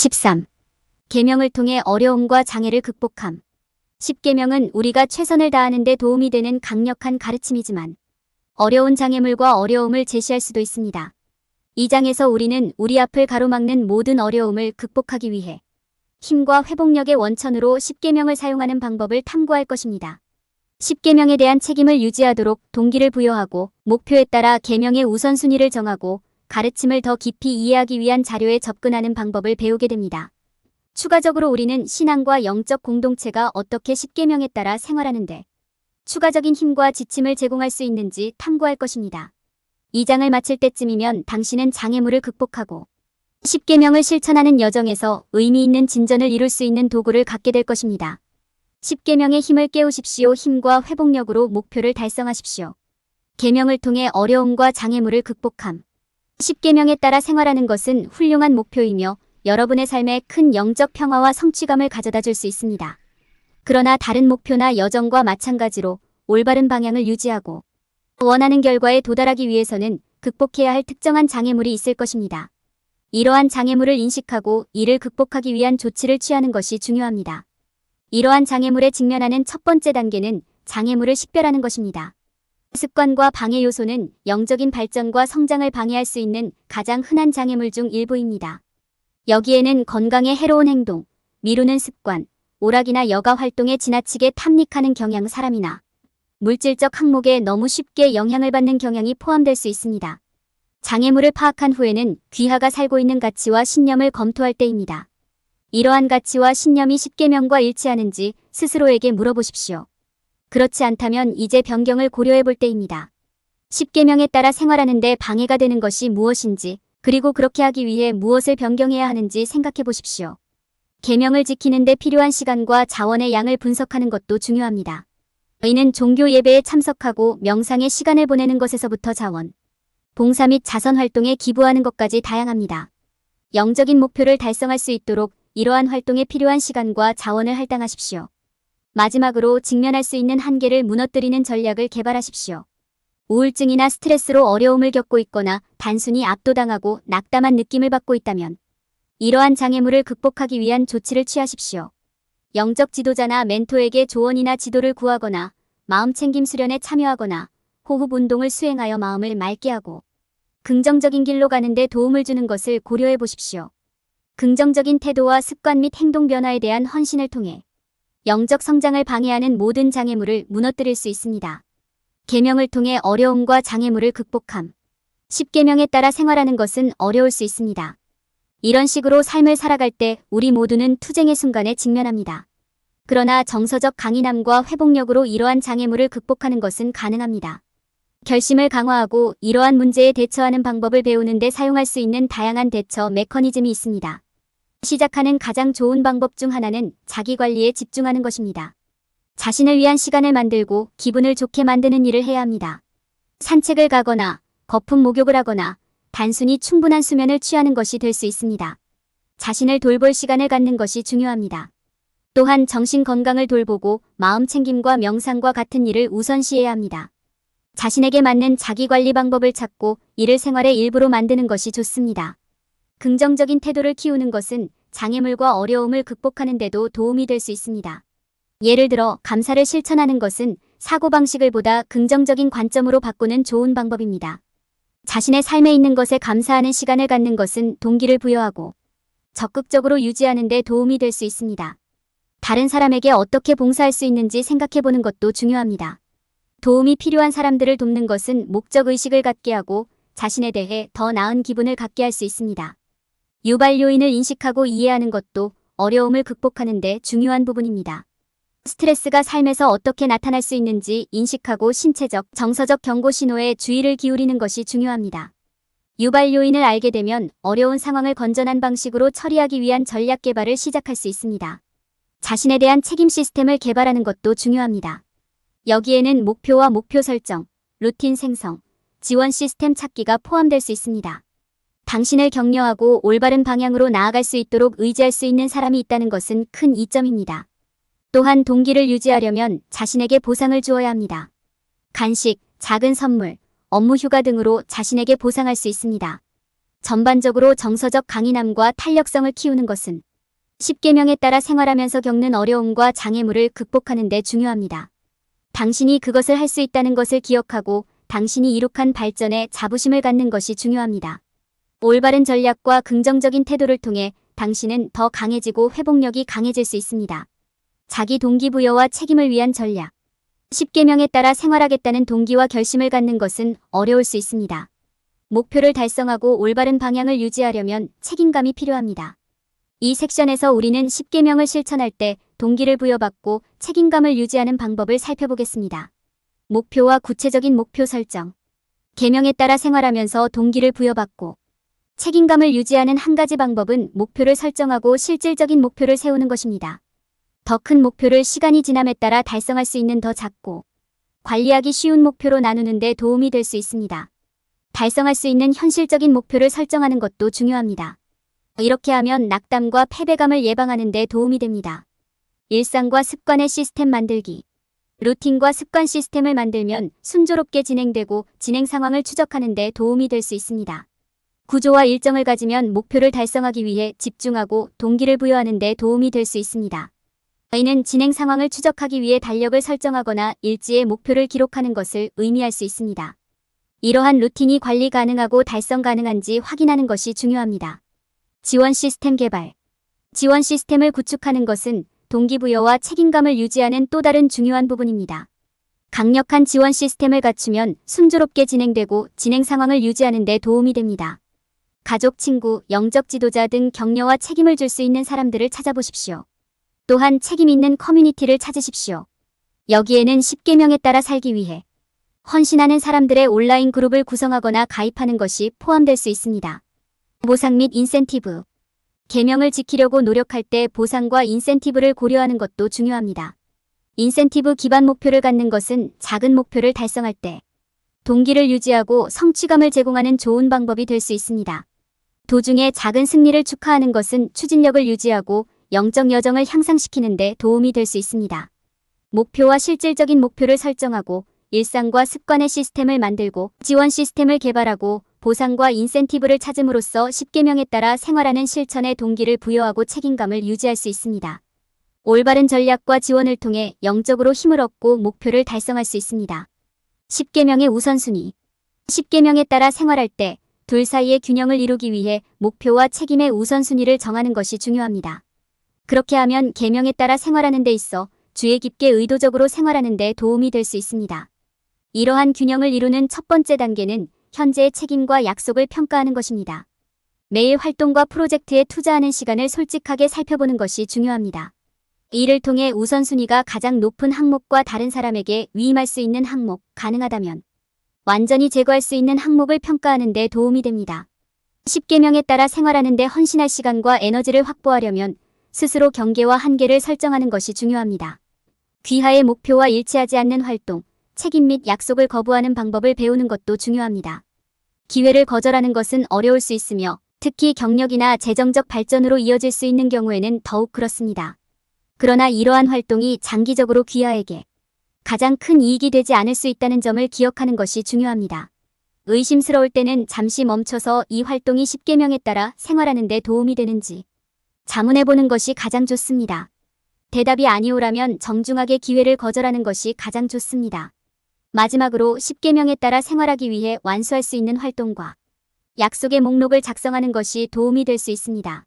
13. 계명을 통해 어려움과 장애를 극복함. 10계명은 우리가 최선을 다하는 데 도움이 되는 강력한 가르침이지만 어려운 장애물과 어려움을 제시할 수도 있습니다. 이 장에서 우리는 우리 앞을 가로막는 모든 어려움을 극복하기 위해 힘과 회복력의 원천으로 10계명을 사용하는 방법을 탐구할 것입니다. 10계명에 대한 책임을 유지하도록 동기를 부여하고 목표에 따라 계명의 우선순위를 정하고 가르침을 더 깊이 이해하기 위한 자료에 접근하는 방법을 배우게 됩니다. 추가적으로 우리는 신앙과 영적 공동체가 어떻게 10계명에 따라 생활하는데 추가적인 힘과 지침을 제공할 수 있는지 탐구할 것입니다. 이 장을 마칠 때쯤이면 당신은 장애물을 극복하고 10계명을 실천하는 여정에서 의미 있는 진전을 이룰 수 있는 도구를 갖게 될 것입니다. 10계명의 힘을 깨우십시오. 힘과 회복력으로 목표를 달성하십시오. 계명을 통해 어려움과 장애물을 극복함. 10계명에 따라 생활하는 것은 훌륭한 목표이며 여러분의 삶에 큰 영적 평화와 성취감을 가져다 줄 수 있습니다. 그러나 다른 목표나 여정과 마찬가지로 올바른 방향을 유지하고 원하는 결과에 도달하기 위해서는 극복해야 할 특정한 장애물이 있을 것입니다. 이러한 장애물을 인식하고 이를 극복하기 위한 조치를 취하는 것이 중요합니다. 이러한 장애물에 직면하는 첫 번째 단계는 장애물을 식별하는 것입니다. 습관과 방해 요소는 영적인 발전과 성장을 방해할 수 있는 가장 흔한 장애물 중 일부입니다. 여기에는 건강에 해로운 행동, 미루는 습관, 오락이나 여가 활동에 지나치게 탐닉하는 경향, 사람이나 물질적 항목에 너무 쉽게 영향을 받는 경향이 포함될 수 있습니다. 장애물을 파악한 후에는 귀하가 살고 있는 가치와 신념을 검토할 때입니다. 이러한 가치와 신념이 10계명과 일치하는지 스스로에게 물어보십시오. 그렇지 않다면 이제 변경을 고려해 볼 때입니다. 10계명에 따라 생활하는 데 방해가 되는 것이 무엇인지, 그리고 그렇게 하기 위해 무엇을 변경해야 하는지 생각해 보십시오. 계명을 지키는 데 필요한 시간과 자원의 양을 분석하는 것도 중요합니다. 이는 종교 예배에 참석하고 명상에 시간을 보내는 것에서부터 자원, 봉사 및 자선 활동에 기부하는 것까지 다양합니다. 영적인 목표를 달성할 수 있도록 이러한 활동에 필요한 시간과 자원을 할당하십시오. 마지막으로 직면할 수 있는 한계를 무너뜨리는 전략을 개발하십시오. 우울증이나 스트레스로 어려움을 겪고 있거나 단순히 압도당하고 낙담한 느낌을 받고 있다면 이러한 장애물을 극복하기 위한 조치를 취하십시오. 영적 지도자나 멘토에게 조언이나 지도를 구하거나 마음 챙김 수련에 참여하거나 호흡 운동을 수행하여 마음을 맑게 하고 긍정적인 길로 가는 데 도움을 주는 것을 고려해 보십시오. 긍정적인 태도와 습관 및 행동 변화에 대한 헌신을 통해 영적 성장을 방해하는 모든 장애물을 무너뜨릴 수 있습니다. 계명을 통해 어려움과 장애물을 극복함. 10계명에 따라 생활하는 것은 어려울 수 있습니다. 이런 식으로 삶을 살아갈 때 우리 모두는 투쟁의 순간에 직면합니다. 그러나 정서적 강인함과 회복력으로 이러한 장애물을 극복하는 것은 가능합니다. 결심을 강화하고 이러한 문제에 대처하는 방법을 배우는 데 사용할 수 있는 다양한 대처 메커니즘이 있습니다. 시작하는 가장 좋은 방법 중 하나는 자기관리에 집중하는 것입니다. 자신을 위한 시간을 만들고 기분을 좋게 만드는 일을 해야 합니다. 산책을 가거나 거품 목욕을 하거나 단순히 충분한 수면을 취하는 것이 될 수 있습니다. 자신을 돌볼 시간을 갖는 것이 중요합니다. 또한 정신 건강을 돌보고 마음 챙김과 명상과 같은 일을 우선시해야 합니다. 자신에게 맞는 자기관리 방법을 찾고 이를 생활의 일부로 만드는 것이 좋습니다. 긍정적인 태도를 키우는 것은 장애물과 어려움을 극복하는 데도 도움이 될 수 있습니다. 예를 들어 감사를 실천하는 것은 사고방식을 보다 긍정적인 관점으로 바꾸는 좋은 방법입니다. 자신의 삶에 있는 것에 감사하는 시간을 갖는 것은 동기를 부여하고 적극적으로 유지하는 데 도움이 될 수 있습니다. 다른 사람에게 어떻게 봉사할 수 있는지 생각해 보는 것도 중요합니다. 도움이 필요한 사람들을 돕는 것은 목적의식을 갖게 하고 자신에 대해 더 나은 기분을 갖게 할 수 있습니다. 유발 요인을 인식하고 이해하는 것도 어려움을 극복하는 데 중요한 부분입니다. 스트레스가 삶에서 어떻게 나타날 수 있는지 인식하고 신체적, 정서적 경고 신호에 주의를 기울이는 것이 중요합니다. 유발 요인을 알게 되면 어려운 상황을 건전한 방식으로 처리하기 위한 전략 개발을 시작할 수 있습니다. 자신에 대한 책임 시스템을 개발하는 것도 중요합니다. 여기에는 목표와 목표 설정, 루틴 생성, 지원 시스템 찾기가 포함될 수 있습니다. 당신을 격려하고 올바른 방향으로 나아갈 수 있도록 의지할 수 있는 사람이 있다는 것은 큰 이점입니다. 또한 동기를 유지하려면 자신에게 보상을 주어야 합니다. 간식, 작은 선물, 업무 휴가 등으로 자신에게 보상할 수 있습니다. 전반적으로 정서적 강인함과 탄력성을 키우는 것은 10계명에 따라 생활하면서 겪는 어려움과 장애물을 극복하는 데 중요합니다. 당신이 그것을 할 수 있다는 것을 기억하고 당신이 이룩한 발전에 자부심을 갖는 것이 중요합니다. 올바른 전략과 긍정적인 태도를 통해 당신은 더 강해지고 회복력이 강해질 수 있습니다. 자기 동기부여와 책임을 위한 전략. 10계명에 따라 생활하겠다는 동기와 결심을 갖는 것은 어려울 수 있습니다. 목표를 달성하고 올바른 방향을 유지하려면 책임감이 필요합니다. 이 섹션에서 우리는 10계명을 실천할 때 동기를 부여받고 책임감을 유지하는 방법을 살펴보겠습니다. 목표와 구체적인 목표 설정. 계명에 따라 생활하면서 동기를 부여받고 책임감을 유지하는 한 가지 방법은 목표를 설정하고 실질적인 목표를 세우는 것입니다. 더 큰 목표를 시간이 지남에 따라 달성할 수 있는 더 작고 관리하기 쉬운 목표로 나누는 데 도움이 될 수 있습니다. 달성할 수 있는 현실적인 목표를 설정하는 것도 중요합니다. 이렇게 하면 낙담과 패배감을 예방하는 데 도움이 됩니다. 일상과 습관의 시스템 만들기. 루틴과 습관 시스템을 만들면 순조롭게 진행되고 진행 상황을 추적하는 데 도움이 될 수 있습니다. 구조와 일정을 가지면 목표를 달성하기 위해 집중하고 동기를 부여하는 데 도움이 될 수 있습니다. 이는 진행 상황을 추적하기 위해 달력을 설정하거나 일지에 목표를 기록하는 것을 의미할 수 있습니다. 이러한 루틴이 관리 가능하고 달성 가능한지 확인하는 것이 중요합니다. 지원 시스템 개발. 지원 시스템을 구축하는 것은 동기부여와 책임감을 유지하는 또 다른 중요한 부분입니다. 강력한 지원 시스템을 갖추면 순조롭게 진행되고 진행 상황을 유지하는 데 도움이 됩니다. 가족, 친구, 영적 지도자 등 격려와 책임을 줄 수 있는 사람들을 찾아보십시오. 또한 책임 있는 커뮤니티를 찾으십시오. 여기에는 10계명에 따라 살기 위해 헌신하는 사람들의 온라인 그룹을 구성하거나 가입하는 것이 포함될 수 있습니다. 보상 및 인센티브. 계명을 지키려고 노력할 때 보상과 인센티브를 고려하는 것도 중요합니다. 인센티브 기반 목표를 갖는 것은 작은 목표를 달성할 때 동기를 유지하고 성취감을 제공하는 좋은 방법이 될 수 있습니다. 도중에 작은 승리를 축하하는 것은 추진력을 유지하고 영적 여정을 향상시키는 데 도움이 될 수 있습니다. 목표와 실질적인 목표를 설정하고 일상과 습관의 시스템을 만들고 지원 시스템을 개발하고 보상과 인센티브를 찾음으로써 10계명에 따라 생활하는 실천에 동기를 부여하고 책임감을 유지할 수 있습니다. 올바른 전략과 지원을 통해 영적으로 힘을 얻고 목표를 달성할 수 있습니다. 10계명의 우선순위. 10계명에 따라 생활할 때 둘 사이의 균형을 이루기 위해 목표와 책임의 우선순위를 정하는 것이 중요합니다. 그렇게 하면 계명에 따라 생활하는 데 있어 주의 깊게 의도적으로 생활하는 데 도움이 될 수 있습니다. 이러한 균형을 이루는 첫 번째 단계는 현재의 책임과 약속을 평가하는 것입니다. 매일 활동과 프로젝트에 투자하는 시간을 솔직하게 살펴보는 것이 중요합니다. 이를 통해 우선순위가 가장 높은 항목과 다른 사람에게 위임할 수 있는 항목, 가능하다면 완전히 제거할 수 있는 항목을 평가하는 데 도움이 됩니다. 10계명에 따라 생활하는 데 헌신할 시간과 에너지를 확보하려면 스스로 경계와 한계를 설정하는 것이 중요합니다. 귀하의 목표와 일치하지 않는 활동, 책임 및 약속을 거부하는 방법을 배우는 것도 중요합니다. 기회를 거절하는 것은 어려울 수 있으며 특히 경력이나 재정적 발전으로 이어질 수 있는 경우에는 더욱 그렇습니다. 그러나 이러한 활동이 장기적으로 귀하에게 가장 큰 이익이 되지 않을 수 있다는 점을 기억하는 것이 중요합니다. 의심스러울 때는 잠시 멈춰서 이 활동이 10계명에 따라 생활하는 데 도움이 되는지 자문해보는 것이 가장 좋습니다. 대답이 아니오라면 정중하게 기회를 거절하는 것이 가장 좋습니다. 마지막으로 10계명에 따라 생활하기 위해 완수할 수 있는 활동과 약속의 목록을 작성하는 것이 도움이 될 수 있습니다.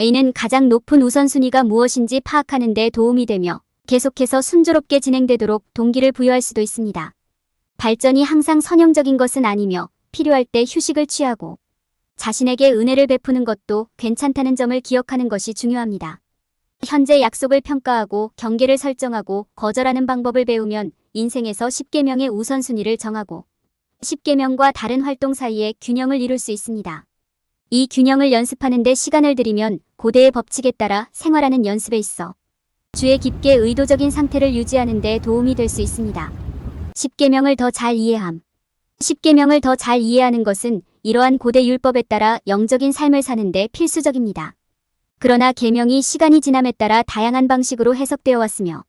A는 가장 높은 우선순위가 무엇인지 파악하는 데 도움이 되며 계속해서 순조롭게 진행되도록 동기를 부여할 수도 있습니다. 발전이 항상 선형적인 것은 아니며 필요할 때 휴식을 취하고 자신에게 은혜를 베푸는 것도 괜찮다는 점을 기억하는 것이 중요합니다. 현재 약속을 평가하고 경계를 설정하고 거절하는 방법을 배우면 인생에서 10계명의 우선순위를 정하고 10계명과 다른 활동 사이에 균형을 이룰 수 있습니다. 이 균형을 연습하는 데 시간을 들이면 고대의 법칙에 따라 생활하는 연습에 있어 주의 깊게 의도적인 상태를 유지하는 데 도움이 될 수 있습니다. 10계명을 더 잘 이해함. 10계명을 더 잘 이해하는 것은 이러한 고대 율법에 따라 영적인 삶을 사는 데 필수적입니다. 그러나 계명이 시간이 지남에 따라 다양한 방식으로 해석되어 왔으며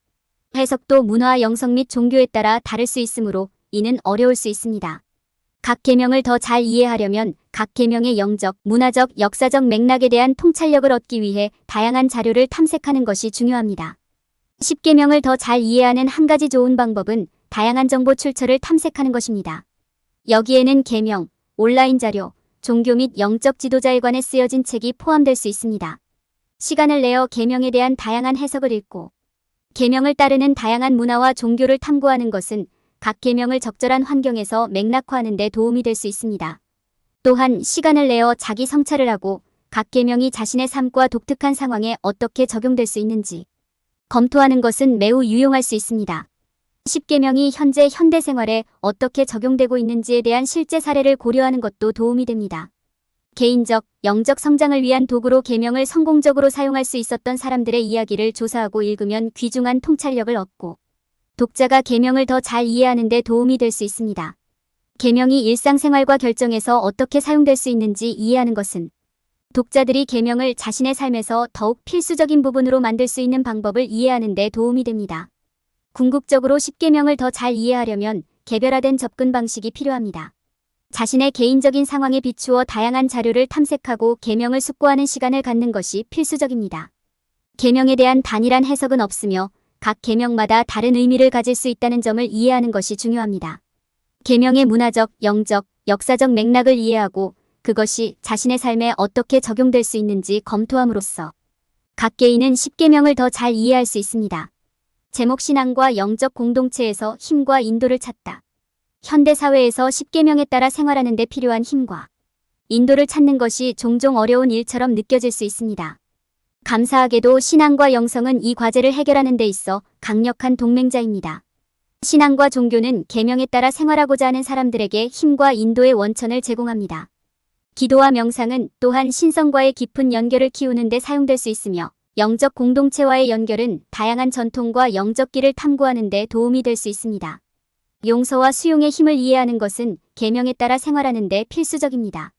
해석도 문화, 영성 및 종교에 따라 다를 수 있으므로 이는 어려울 수 있습니다. 각 계명을 더 잘 이해하려면 각 계명의 영적, 문화적, 역사적 맥락에 대한 통찰력을 얻기 위해 다양한 자료를 탐색하는 것이 중요합니다. 10계명을 더 잘 이해하는 한 가지 좋은 방법은 다양한 정보 출처를 탐색하는 것입니다. 여기에는 계명, 온라인 자료, 종교 및 영적 지도자에 관해 쓰여진 책이 포함될 수 있습니다. 시간을 내어 계명에 대한 다양한 해석을 읽고 계명을 따르는 다양한 문화와 종교를 탐구하는 것은 각 계명을 적절한 환경에서 맥락화하는 데 도움이 될 수 있습니다. 또한 시간을 내어 자기 성찰을 하고 각 계명이 자신의 삶과 독특한 상황에 어떻게 적용될 수 있는지 검토하는 것은 매우 유용할 수 있습니다. 10계명이 현재 현대 생활에 어떻게 적용되고 있는지에 대한 실제 사례를 고려하는 것도 도움이 됩니다. 개인적, 영적 성장을 위한 도구로 계명을 성공적으로 사용할 수 있었던 사람들의 이야기를 조사하고 읽으면 귀중한 통찰력을 얻고 독자가 계명을 더 잘 이해하는 데 도움이 될 수 있습니다. 계명이 일상생활과 결정에서 어떻게 사용될 수 있는지 이해하는 것은 독자들이 계명을 자신의 삶에서 더욱 필수적인 부분으로 만들 수 있는 방법을 이해하는 데 도움이 됩니다. 궁극적으로 10계명을 더 잘 이해하려면 개별화된 접근 방식이 필요합니다. 자신의 개인적인 상황에 비추어 다양한 자료를 탐색하고 계명을 숙고하는 시간을 갖는 것이 필수적입니다. 계명에 대한 단일한 해석은 없으며 각 계명마다 다른 의미를 가질 수 있다는 점을 이해하는 것이 중요합니다. 계명의 문화적, 영적, 역사적 맥락을 이해하고 그것이 자신의 삶에 어떻게 적용될 수 있는지 검토함으로써 각 개인은 10계명을 더 잘 이해할 수 있습니다. 제목 신앙과 영적 공동체에서 힘과 인도를 찾다. 현대 사회에서 10계명에 따라 생활하는 데 필요한 힘과 인도를 찾는 것이 종종 어려운 일처럼 느껴질 수 있습니다. 감사하게도 신앙과 영성은 이 과제를 해결하는 데 있어 강력한 동맹자입니다. 신앙과 종교는 계명에 따라 생활하고자 하는 사람들에게 힘과 인도의 원천을 제공합니다. 기도와 명상은 또한 신성과의 깊은 연결을 키우는 데 사용될 수 있으며 영적 공동체와의 연결은 다양한 전통과 영적 길을 탐구하는 데 도움이 될 수 있습니다. 용서와 수용의 힘을 이해하는 것은 계명에 따라 생활하는 데 필수적입니다.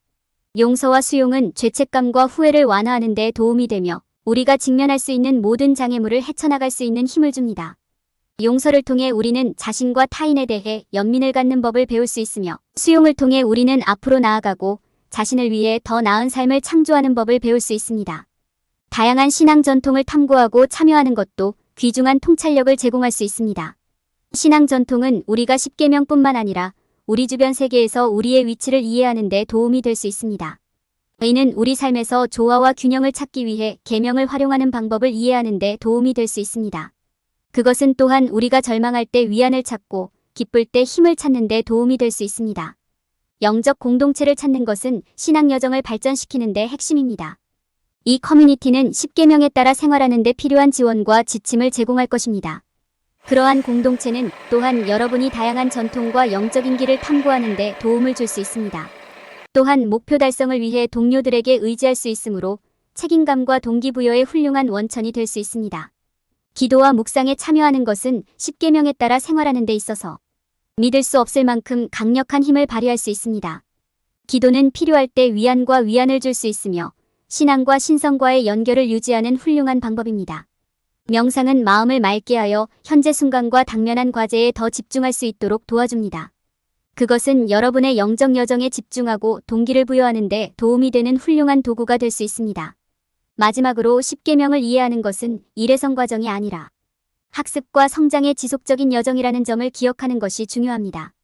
용서와 수용은 죄책감과 후회를 완화하는 데 도움이 되며 우리가 직면할 수 있는 모든 장애물을 헤쳐나갈 수 있는 힘을 줍니다. 용서를 통해 우리는 자신과 타인에 대해 연민을 갖는 법을 배울 수 있으며 수용을 통해 우리는 앞으로 나아가고 자신을 위해 더 나은 삶을 창조하는 법을 배울 수 있습니다. 다양한 신앙 전통을 탐구하고 참여하는 것도 귀중한 통찰력을 제공할 수 있습니다. 신앙 전통은 우리가 10계명뿐만 아니라 우리 주변 세계에서 우리의 위치를 이해하는 데 도움이 될 수 있습니다. 이는 우리 삶에서 조화와 균형을 찾기 위해 계명을 활용하는 방법을 이해하는 데 도움이 될 수 있습니다. 그것은 또한 우리가 절망할 때 위안을 찾고 기쁠 때 힘을 찾는 데 도움이 될 수 있습니다. 영적 공동체를 찾는 것은 신앙 여정을 발전시키는 데 핵심입니다. 이 커뮤니티는 10계명에 따라 생활하는 데 필요한 지원과 지침을 제공할 것입니다. 그러한 공동체는 또한 여러분이 다양한 전통과 영적인 길을 탐구하는 데 도움을 줄 수 있습니다. 또한 목표 달성을 위해 동료들에게 의지할 수 있으므로 책임감과 동기부여의 훌륭한 원천이 될 수 있습니다. 기도와 묵상에 참여하는 것은 10계명에 따라 생활하는 데 있어서 믿을 수 없을 만큼 강력한 힘을 발휘할 수 있습니다. 기도는 필요할 때 위안과 위안을 줄 수 있으며 신앙과 신성과의 연결을 유지하는 훌륭한 방법입니다. 명상은 마음을 맑게 하여 현재 순간과 당면한 과제에 더 집중할 수 있도록 도와줍니다. 그것은 여러분의 영적 여정에 집중하고 동기를 부여하는 데 도움이 되는 훌륭한 도구가 될 수 있습니다. 마지막으로 10계명을 이해하는 것은 일회성 과정이 아니라 학습과 성장의 지속적인 여정이라는 점을 기억하는 것이 중요합니다.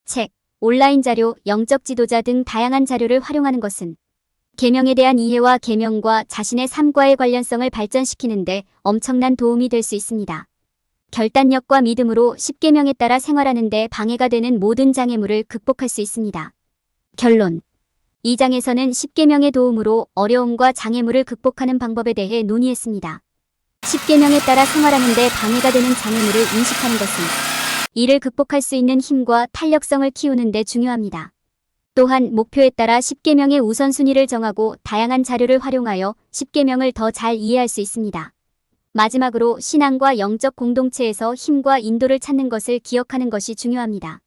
책, 온라인 자료, 영적 지도자 등 다양한 자료를 활용하는 것은 계명에 대한 이해와 계명과 자신의 삶과의 관련성을 발전시키는 데 엄청난 도움이 될 수 있습니다. 결단력과 믿음으로 10계명에 따라 생활하는 데 방해가 되는 모든 장애물을 극복할 수 있습니다. 결론. 이 장에서는 10계명의 도움으로 어려움과 장애물을 극복하는 방법에 대해 논의했습니다. 10계명에 따라 생활하는 데 방해가 되는 장애물을 인식하는 것은 이를 극복할 수 있는 힘과 탄력성을 키우는 데 중요합니다. 또한 목표에 따라 10계명의 우선순위를 정하고 다양한 자료를 활용하여 10계명을 더 잘 이해할 수 있습니다. 마지막으로 신앙과 영적 공동체에서 힘과 인도를 찾는 것을 기억하는 것이 중요합니다.